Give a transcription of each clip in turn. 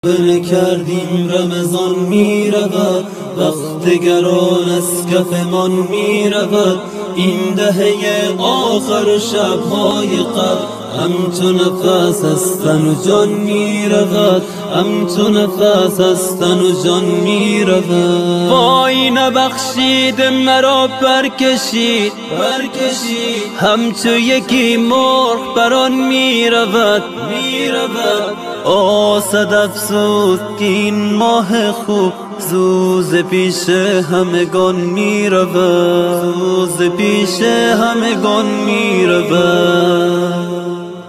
بله کردیم رمضان می رود، وقت گران از کفمان می رود. این دهه آخر شبهای قبل همچو نفس از تن و جان می رود، همچو نفس از تن و جان می رود. وای نبخشید مرا برکشید همچو یکی مرغ بران می رود. صد افسوس که این ماه خوب زوز پیش همگان می رود، زوز پیش همگان می رود.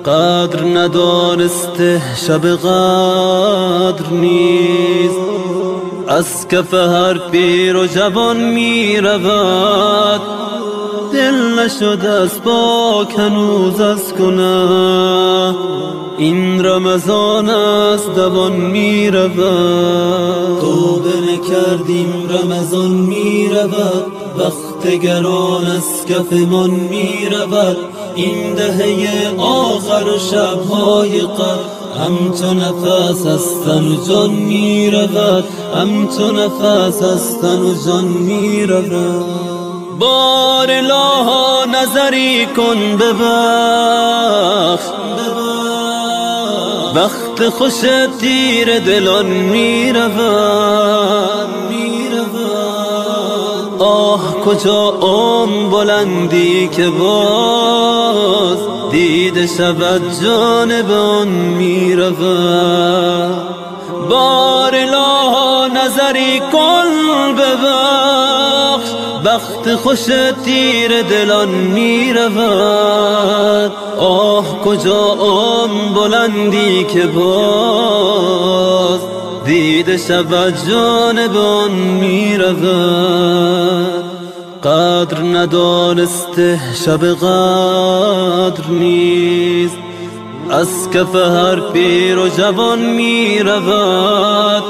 قدر ندانسته شب قدر نیست، از کف هر پیر و جوان می رود. دل نشد از پاک هنوز از گناه، این رمضان از دوان می رود. توبه نکردیم رمضان می رود، وقت گران از کفمان می رود. این دهه آخر شبهای قبل همچو نفس از تن و جان می رود، همچو نفس از تن و جان می رود. بار الها نظری کن ببخش، وقت خوش تیر دلان می رود. آه کجا بلندی که باز دیده شود جانب آن می رود. بار الها نظری کن ببخش، وقت خوش تیر دلان می رود. آه کجا بلندی که باز دیده شود جانب آن می رود. قدر ندانسته شب قدر نیست، از کف هر پیر و جوان می رود.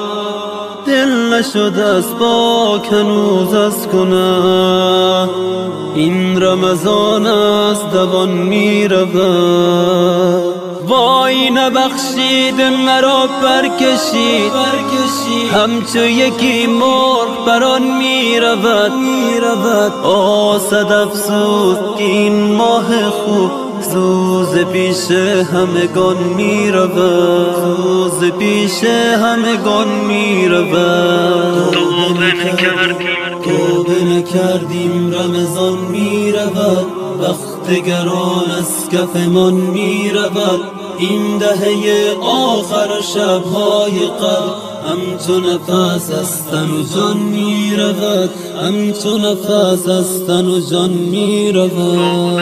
دل نشد از پاک هنوز از گناه، این رمضان از دوان می رود. وای نبخشید مرا برکشید همچو یکی مرغ بران می رود. صد افسوس که این ماه خوب زوز پیش همگان می رود، زوز پیش همگان می رود. توبه نکردیم رمضان می رود، وقت گران از کفمان می رود. این دهه آخر شبهای قبل همچو نفس از تن و جان می رود، همچو نفس از تن و جان می رود.